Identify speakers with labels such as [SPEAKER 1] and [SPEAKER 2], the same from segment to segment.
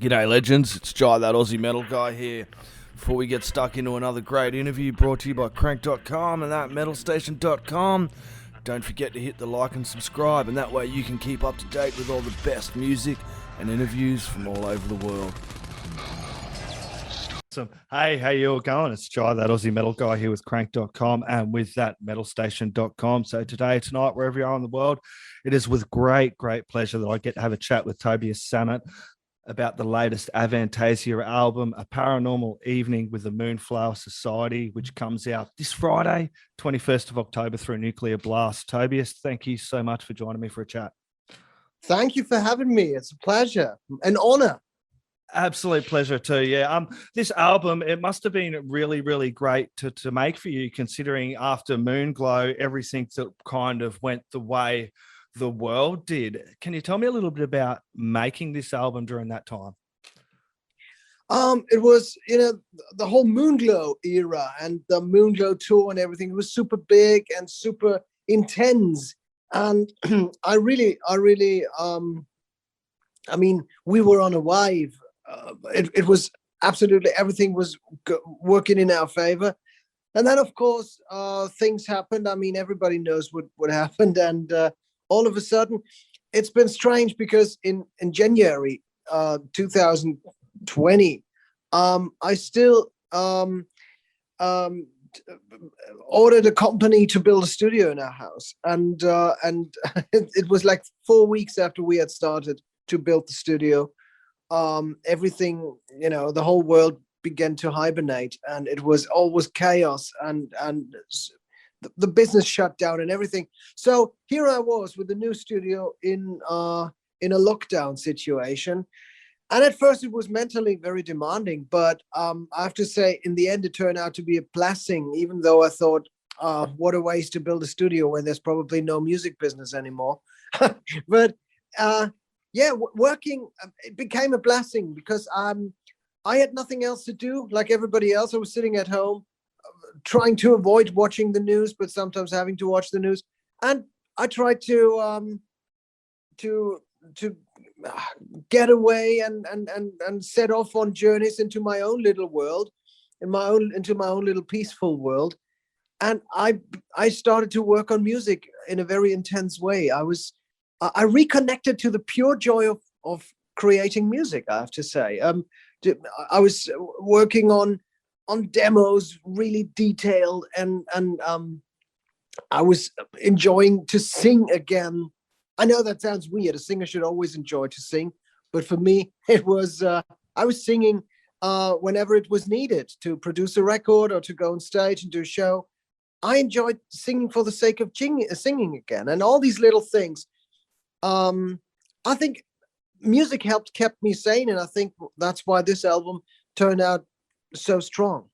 [SPEAKER 1] G'day legends, it's Jai, that Aussie metal guy here. Before we get stuck into another great interview brought to you by Crannk.com and thatmetalstation.com, don't forget to hit the like and subscribe, and that way you can keep up to date with all the best music and interviews from all over the world.
[SPEAKER 2] Awesome. Hey, how you all going? It's Jai, that Aussie metal guy here with Crank.com and with thatmetalstation.com. So tonight, wherever you are in the world, it is with great pleasure that I get to have a chat with Tobias Sammet about the latest Avantasia album, A Paranormal Evening with the Moonflower Society, which comes out this Friday, 21st of October through Nuclear Blast. Tobias, thank you so much for joining me for a chat.
[SPEAKER 3] Thank you for having me. It's a pleasure, an honor.
[SPEAKER 2] Absolute pleasure too. Yeah. This album, it must have been really great to make for you, considering after Moonglow, everything that kind of went the way the world did. Can you tell me a little bit about making this album during that time?
[SPEAKER 3] It was, the whole Moonglow era and the Moonglow tour and everything. It was super big and super intense. And I mean, we were on a wave. It was absolutely, everything was working in our favor. And then, of course, things happened. I mean, everybody knows what happened. And all of a sudden, it's been strange because in January 2020, I still ordered a company to build a studio in our house. And it was like 4 weeks after we had started to build the studio. Everything, the whole world began to hibernate, and it was always chaos, and the business shut down and everything. So here I was with the new studio in a lockdown situation. And at first it was mentally very demanding, but I have to say, in the end, it turned out to be a blessing, even though I thought, what a waste to build a studio when there's probably no music business anymore. But working, it became a blessing because I had nothing else to do. Like everybody else, I was sitting at home, trying to avoid watching the news, but sometimes having to watch the news. And I tried to get away and set off on journeys into my own little world, into my own little peaceful world. And I started to work on music in a very intense way. I reconnected to the pure joy of creating music, I have to say. I was working on demos, really detailed, and I was enjoying to sing again. I know that sounds weird. A singer should always enjoy to sing, but for me, it was I was singing whenever it was needed to produce a record or to go on stage and do a show. I enjoyed singing for the sake of singing again, and all these little things. I think music kept me sane, and I think that's why this album turned out so strong.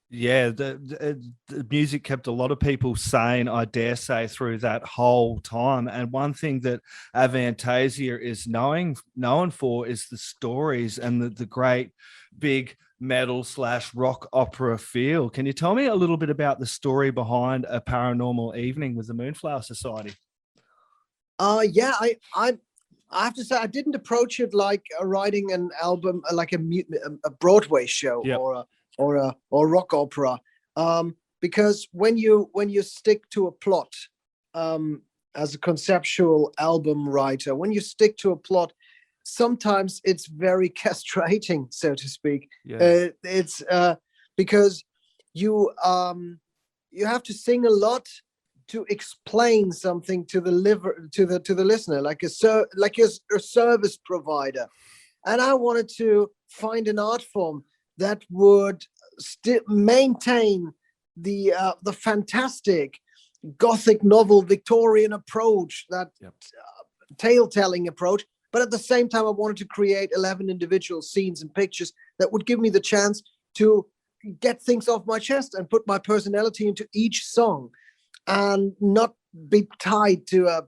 [SPEAKER 2] Yeah, the music kept a lot of people sane, I dare say, through that whole time. And one thing that Avantasia is known for is the stories and the great big metal/rock opera feel. Can you tell me a little bit about the story behind A Paranormal Evening with the Moonflower Society?
[SPEAKER 3] I have to say, I didn't approach it like writing an album, like a Broadway show. Yep. or rock opera, because when you stick to a plot, as a conceptual album writer, when you stick to a plot, sometimes it's very castrating, so to speak. Yeah. It's because you have to sing a lot to explain something to the listener, like a service provider. And I wanted to find an art form that would still maintain the fantastic Gothic novel Victorian approach, that tale-telling approach. But at the same time, I wanted to create 11 individual scenes and pictures that would give me the chance to get things off my chest and put my personality into each song, and not be tied to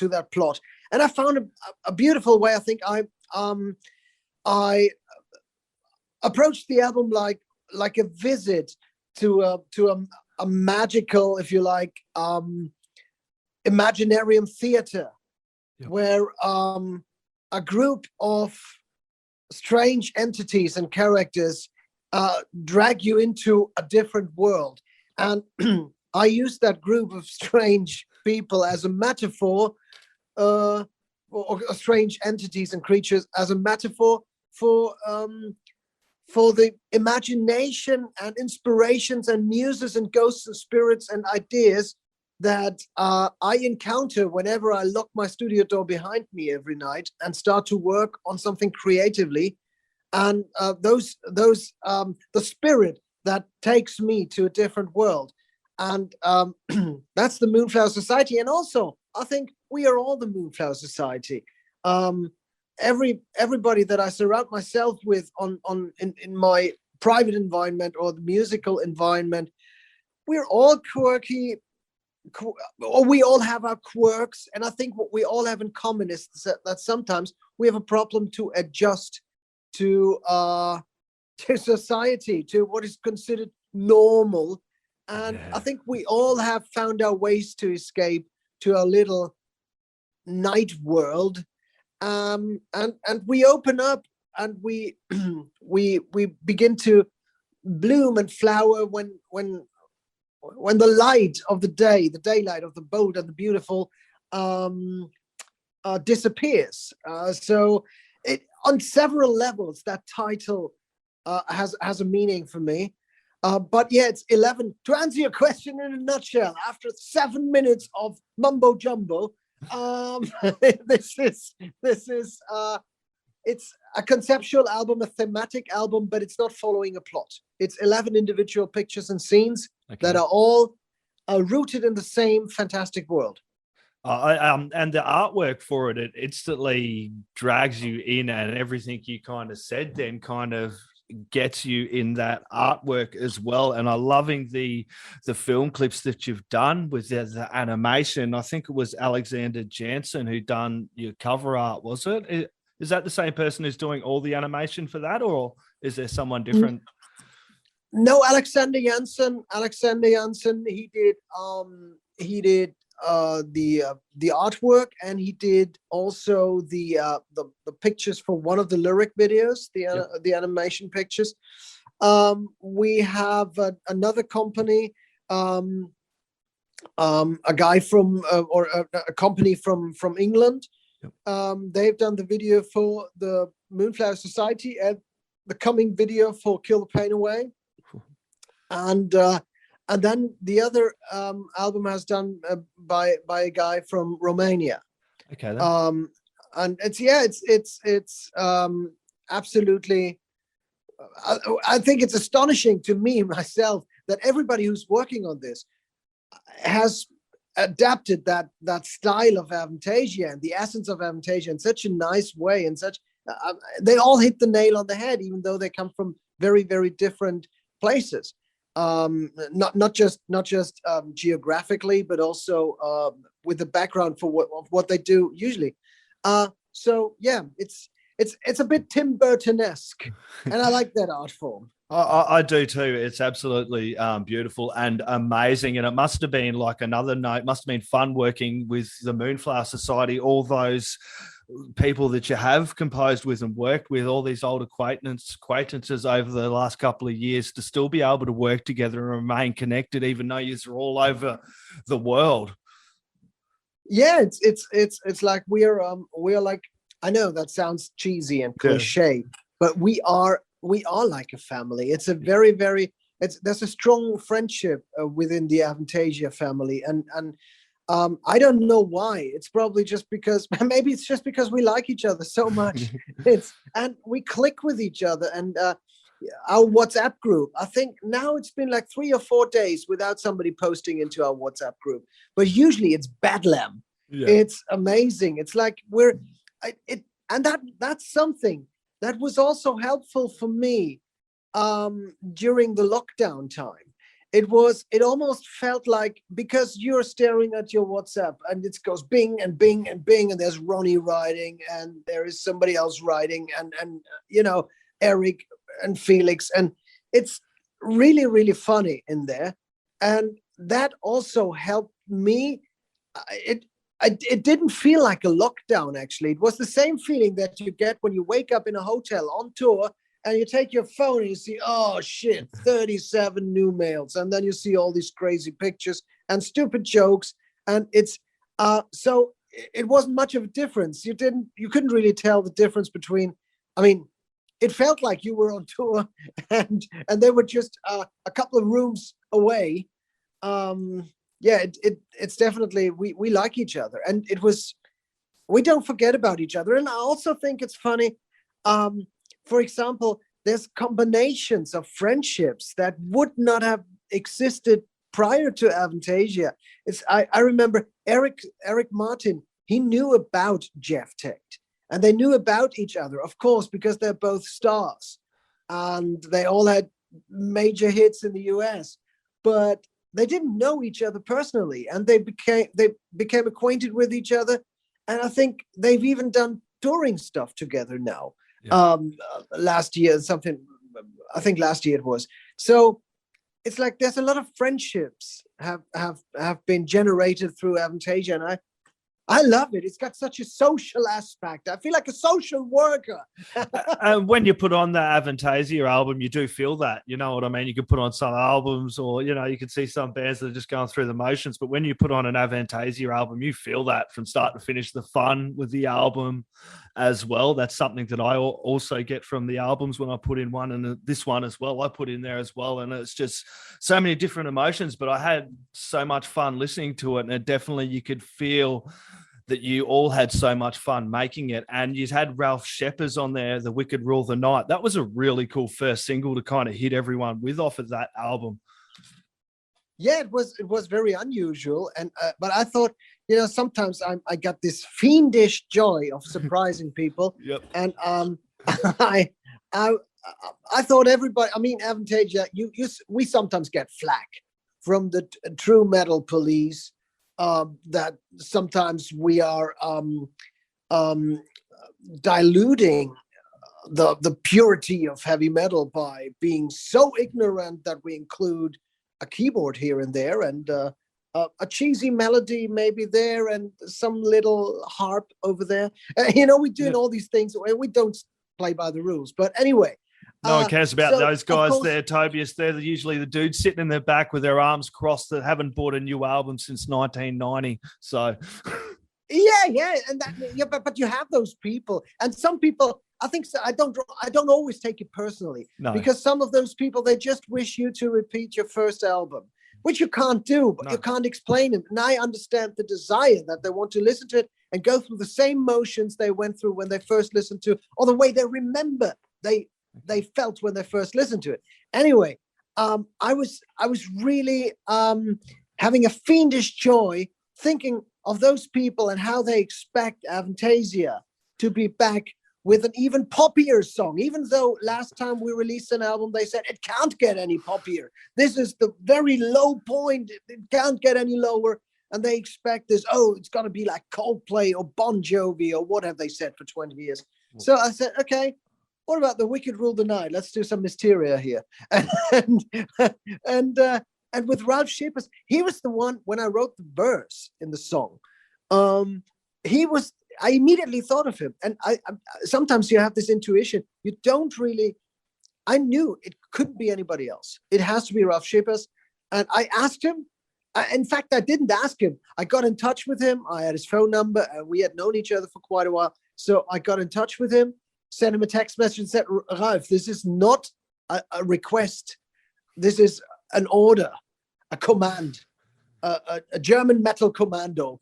[SPEAKER 3] that plot. And I found a beautiful way. I think I approached the album like a visit to a magical, if you like, imaginarium theater, where a group of strange entities and characters drag you into a different world. And I use that group of strange people as a metaphor, or strange entities and creatures as a metaphor for the imagination and inspirations and muses and ghosts and spirits and ideas that I encounter whenever I lock my studio door behind me every night and start to work on something creatively. And the spirit that takes me to a different world. And that's the Moonflower Society. And also, I think we are all the Moonflower Society. Everybody that I surround myself with in my private environment or the musical environment, we're all quirky, or we all have our quirks. And I think what we all have in common is that sometimes we have a problem to adjust to society, to what is considered normal. And I think we all have found our ways to escape to a little night world. And we open up and we begin to bloom and flower when the light of the day, the daylight of the bold and the beautiful, disappears. So on several levels, that title has a meaning for me. But yeah, it's 11. To answer your question in a nutshell, after 7 minutes of mumbo jumbo, this is it's a conceptual album, a thematic album, but it's not following a plot. It's 11 individual pictures and scenes that are all rooted in the same fantastic world.
[SPEAKER 2] And the artwork for it instantly drags you in, and everything you kind of said then kind of gets you in that artwork as well. And I'm loving the film clips that you've done with the animation. I think it was Alexander Jansen who done your cover art, was it? Is that the same person who's doing all the animation for that, or is there someone different?
[SPEAKER 3] No, Alexander Jansen, he did the artwork, and he did also the pictures for one of the lyric videos, the animation pictures. We have another company, a guy from or a company from England. They've done the video for the Moonflower Society and the coming video for Kill the Pain Away. And then the other album has done by a guy from Romania.
[SPEAKER 2] Okay. Then.
[SPEAKER 3] And it's absolutely. I think it's astonishing to me myself that everybody who's working on this has adapted that style of Avantasia and the essence of Avantasia in such a nice way, and such. They all hit the nail on the head, even though they come from very, very different places. Not just geographically, but also with the background for what they do usually. So yeah, it's a bit Tim Burton-esque, and I like that art form.
[SPEAKER 2] I do too. It's absolutely beautiful and amazing. And it must have been like another note. Must have been fun working with the Moonflower Society, all those people that you have composed with and worked with, all these old acquaintances over the last couple of years, to still be able to work together and remain connected, even though you're all over the world.
[SPEAKER 3] Yeah, it's like we're like, I know that sounds cheesy and cliche, but we are like a family. It's a very, very, there's a strong friendship within the Avantasia family, and I don't know why. It's probably just because, maybe it's just because we like each other so much. And we click with each other. And our WhatsApp group, I think now it's been like 3 or 4 days without somebody posting into our WhatsApp group. But usually it's bedlam. Yeah. It's amazing. It's like that's something that was also helpful for me during the lockdown time. It almost felt like, because you're staring at your WhatsApp and it goes bing and bing and bing, and there's Ronnie writing and there is somebody else writing, and Eric and Felix, and it's really, really funny in there. And that also helped me. it didn't feel like a lockdown, actually. It was the same feeling that you get when you wake up in a hotel on tour and you take your phone and you see, oh shit, 37 new mails. And then you see all these crazy pictures and stupid jokes. And it's, so it wasn't much of a difference. You couldn't really tell the difference between, I mean, it felt like you were on tour and they were just a couple of rooms away. Yeah, it's definitely, we like each other, and we don't forget about each other. And I also think it's funny, for example, there's combinations of friendships that would not have existed prior to Avantasia. I remember Eric Martin, he knew about Jeff Tate, and they knew about each other, of course, because they're both stars and they all had major hits in the US, but they didn't know each other personally, and they became acquainted with each other. And I think they've even done touring stuff together now. Yeah. Last year it was. So it's like there's a lot of friendships have been generated through Avantasia, and I love it. It's got such a social aspect. I feel like a social worker.
[SPEAKER 2] When you put on the Avantasia album, you do feel that. You know what I mean? You can put on some albums, or, you know, you can see some bands that are just going through the motions. But when you put on an Avantasia album, you feel that from start to finish, the fun with the album as well. That's something that I also get from the albums when I put in one, and this one as well, I put in there as well. And it's just so many different emotions, but I had so much fun listening to it. And it definitely, you could feel that you all had so much fun making it. And you had Ralph Sheppers on there, The Wicked Rule the Night. That was a really cool first single to kind of hit everyone with off of that album.
[SPEAKER 3] Yeah, it was very unusual. And but I thought, you know, sometimes I got this fiendish joy of surprising people.
[SPEAKER 2] Yep.
[SPEAKER 3] And I thought everybody, I mean, Avantasia, we sometimes get flack from the true metal police, that sometimes we are diluting the purity of heavy metal by being so ignorant that we include a keyboard here and there, and a cheesy melody maybe there, and some little harp over there. You know, we're doing all these things. We don't play by the rules. But anyway.
[SPEAKER 2] No one cares about those guys there, Tobias. They're usually the dudes sitting in their back with their arms crossed that haven't bought a new album since 1990. So,
[SPEAKER 3] yeah, and but you have those people, and some people. I think so, I don't always take it personally, because some of those people, they just wish you to repeat your first album, which you can't do. But you can't explain it, and I understand the desire that they want to listen to it and go through the same motions they went through when they first listened to, or the way they remember they felt when they first listened to it. Anyway, I was really having a fiendish joy thinking of those people and how they expect Avantasia to be back with an even poppier song, even though last time we released an album, they said it can't get any poppier. This is the very low point. It can't get any lower. And they expect this, it's got to be like Coldplay or Bon Jovi or what have they said for 20 years. So I said, okay, what about The Wicked Rule the Night? Let's do some Mysteria here. And with Ralph Sheppers, he was the one, when I wrote the verse in the song, I immediately thought of him. And I sometimes you have this intuition. You don't really, I knew it couldn't be anybody else. It has to be Ralph Sheppers. And I asked him. In fact, I didn't ask him. I got in touch with him. I had his phone number, and we had known each other for quite a while. So I got in touch with him, sent him a text message and said, Ralph, this is not a request. This is an order, a command, a German metal commando,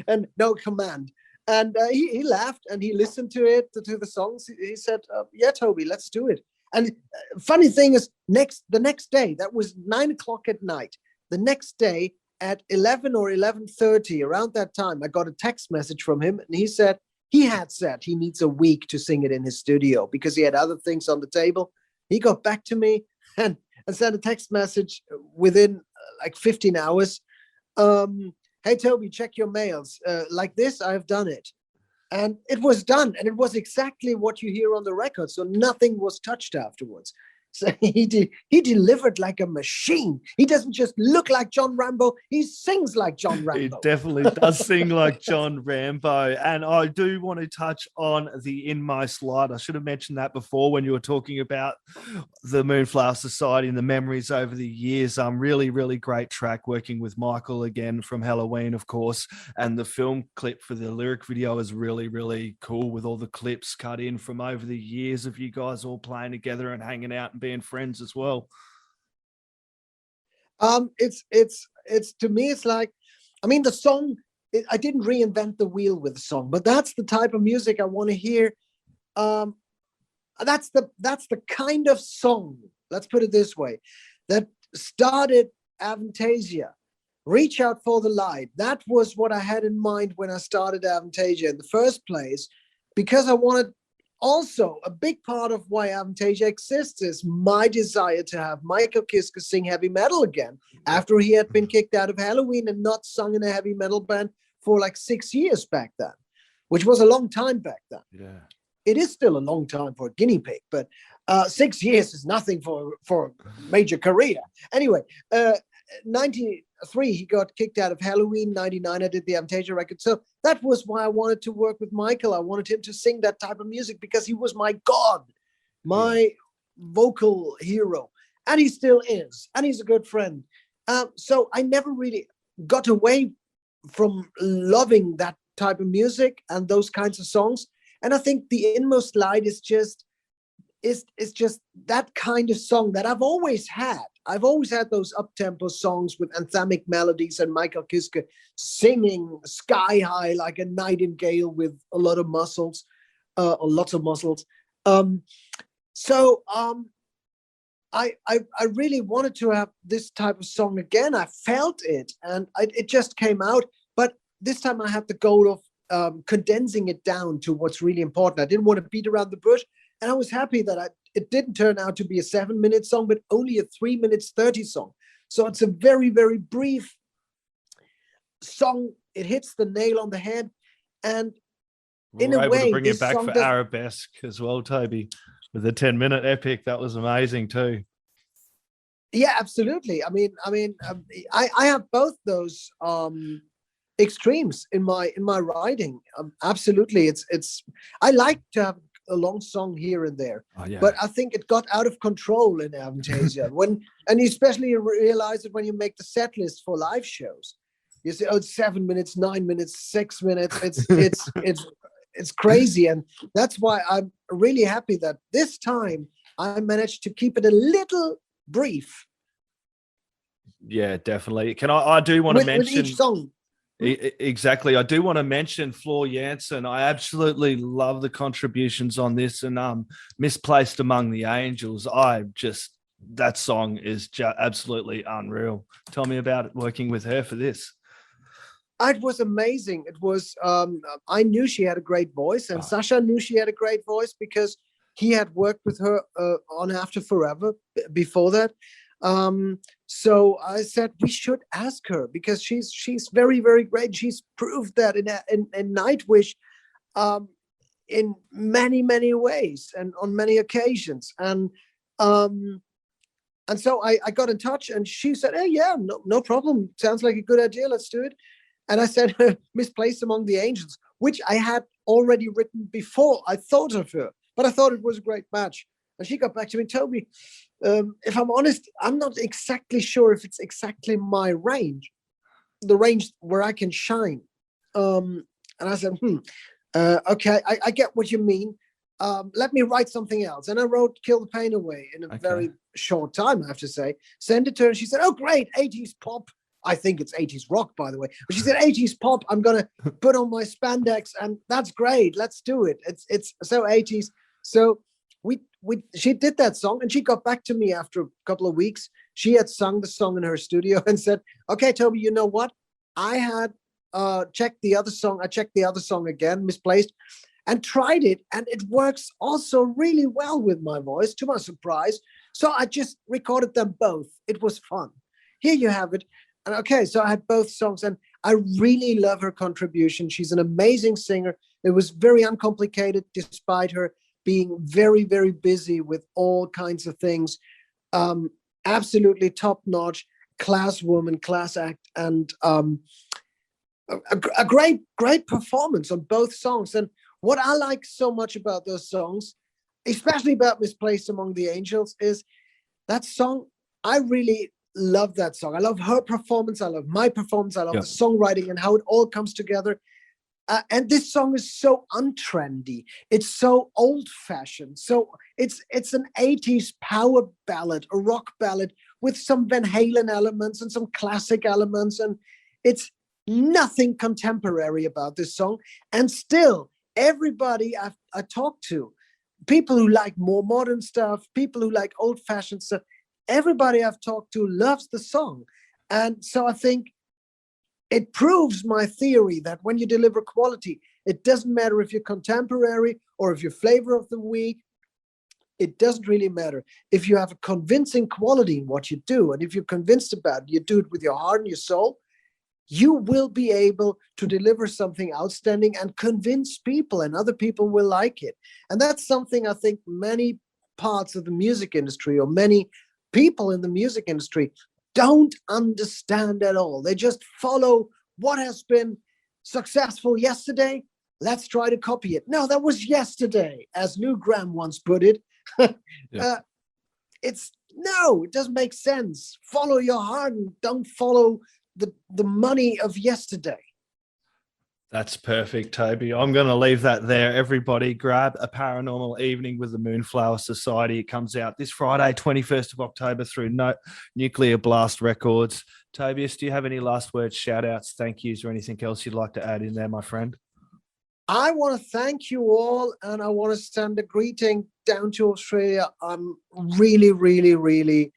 [SPEAKER 3] and no command. And he laughed, and he listened to it, to the songs. He said, yeah, Toby, let's do it. And funny thing is, the next day, that was 9:00 at night. The next day at 11 or 11:30, around that time, I got a text message from him, and he said he needs a week to sing it in his studio because he had other things on the table. He got back to me and sent a text message within like 15 hours. Hey, Toby, check your mails. Like this, I've done it. And it was done. And it was exactly what you hear on the record. So nothing was touched afterwards. So he delivered like a machine. He doesn't just look like John Rambo, he sings like John Rambo.
[SPEAKER 2] He definitely does sing like John Rambo. And I do want to touch on the In My Slide. I should have mentioned that before when you were talking about the Moonflower Society and the memories over the years. Really, really great track, working with Michael again from Halloween, of course. And the film clip for the lyric video is really, really cool, with all the clips cut in from over the years of you guys all playing together and hanging out and being friends as well.
[SPEAKER 3] It's to me, it's like, I mean, the song, I didn't reinvent the wheel with the song, but that's the type of music I want to hear. That's the kind of song, let's put it this way, that started Avantasia. Reach out for the light. That was what I had in mind when I started Avantasia in the first place, because I wanted, also a big part of why Avantasia exists is my desire to have Michael Kiske sing heavy metal again after he had been kicked out of Halloween and not sung in a heavy metal band for like 6 years back then, which was a long time back then.
[SPEAKER 2] Yeah,
[SPEAKER 3] it is still a long time for a guinea pig, but 6 years is nothing for a major career. Anyway, 93, he got kicked out of Halloween. 99, I did the Avantasia record. So that was why I wanted to work with Michael. I wanted him to sing that type of music because he was my god, my vocal hero. And he still is. And he's a good friend. So I never really got away from loving that type of music and those kinds of songs. And I think The Inmost Light is just that kind of song that I've always had. I've always had those up-tempo songs with anthemic melodies and Michael Kiske singing sky high like a nightingale with a lot of muscles, or lots of muscles. I really wanted to have this type of song again. I felt it, and it just came out. But this time I had the goal of condensing it down to what's really important. I didn't want to beat around the bush. And I was happy that it didn't turn out to be a 7-minute song, but only a 3 minutes 30 song. So it's a very, very brief song. It hits the nail on the head. And in a way,
[SPEAKER 2] to bring it back for Arabesque as well, Toby, with the 10-minute epic. That was amazing too.
[SPEAKER 3] Yeah, absolutely. I mean, I have both those extremes in my writing. Absolutely, it's. I like to have a long song here and there, but I think it got out of control in Avantasia and especially you realize it when you make the set list for live shows. You say, oh, it's 7 minutes, 9 minutes, 6 minutes. It's crazy, and that's why I'm really happy that this time I managed to keep it a little brief.
[SPEAKER 2] Yeah, definitely. I do want to mention
[SPEAKER 3] with each song.
[SPEAKER 2] Exactly. I do want to mention Floor Jansen. I absolutely love the contributions on this, and Misplaced Among the Angels. That song is absolutely unreal. Tell me about it, working with her for this.
[SPEAKER 3] It was amazing. It was, I knew she had a great voice, and Sasha knew she had a great voice because he had worked with her on After Forever before that. So I said we should ask her because she's very, very great. She's proved that in Nightwish in many, many ways and on many occasions. And so I got in touch, and she said, "Hey, yeah, no problem. Sounds like a good idea. Let's do it." And I said, Misplaced Among the Angels, which I had already written before I thought of her, but I thought it was a great match. And she got back to me, Toby, if I'm honest, I'm not exactly sure if it's exactly my range, the range where I can shine. And I said, okay, I get what you mean. Let me write something else. And I wrote Kill the Pain Away in a very short time, I have to say. Send it to her, and she said, oh, great, 80s pop. I think it's 80s rock, by the way. But she said, 80s pop, I'm going to put on my spandex, and that's great. Let's do it. It's so 80s. So she did that song, and she got back to me after a couple of weeks. She had sung the song in her studio and said, okay, Toby, you know what? I had checked the other song. I checked the other song again, Misplaced, and tried it. And it works also really well with my voice, to my surprise. So I just recorded them both. It was fun. Here you have it. And okay, so I had both songs, and I really love her contribution. She's an amazing singer. It was very uncomplicated, despite her being very, very busy with all kinds of things. Absolutely top-notch, class woman, class act, and a great performance on both songs. And what I like so much about those songs, especially about Misplaced Among the Angels, is that song. I really love that song. I love her performance. I love my performance. I love the songwriting and how it all comes together. And this song is so untrendy. It's so old-fashioned. So it's an 80s power ballad, a rock ballad with some Van Halen elements and some classic elements. And it's nothing contemporary about this song. And still, everybody I talk to, people who like more modern stuff, people who like old-fashioned stuff, everybody I've talked to loves the song. And so I think it proves my theory that when you deliver quality, it doesn't matter if you're contemporary or if you're flavor of the week. It doesn't really matter. If you have a convincing quality in what you do, and if you're convinced about it, you do it with your heart and your soul, you will be able to deliver something outstanding and convince people, and other people will like it. And that's something I think many parts of the music industry, or many people in the music industry, don't understand at all. They just follow what has been successful yesterday. Let's try to copy it. No, that was yesterday, as Lou Gramm once put it. It doesn't make sense. Follow your heart and don't follow the money of yesterday.
[SPEAKER 2] That's perfect, Toby. I'm going to leave that there. Everybody grab A Paranormal Evening with the Moonflower Society. It comes out this Friday, 21st of October through Nuclear Blast Records. Tobias, do you have any last words, shout outs, thank yous, or anything else you'd like to add in there, my friend?
[SPEAKER 3] I want to thank you all, and I want to send a greeting down to Australia. I'm really, really, really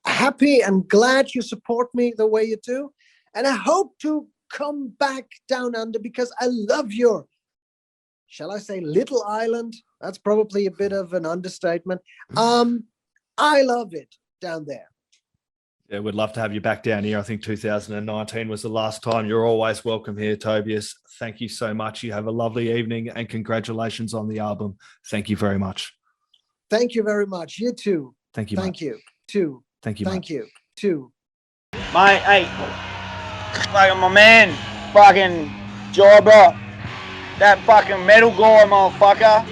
[SPEAKER 3] happy and glad you support me the way you do. And I hope to come back down under, because I love your, shall I say, little island? That's probably a bit of an understatement. I love it down there.
[SPEAKER 2] Yeah, we'd love to have you back down here. I think 2019 was the last time. You're always welcome here, Tobias. Thank you so much. You have a lovely evening, and congratulations on the album. Thank you very much.
[SPEAKER 3] Thank you very much. You too.
[SPEAKER 2] Thank you.
[SPEAKER 3] Thank you too.
[SPEAKER 2] Thank you.
[SPEAKER 3] Thank you too.
[SPEAKER 4] Mate, hey, fucking my man, fucking Jobber, that fucking metal guy, motherfucker.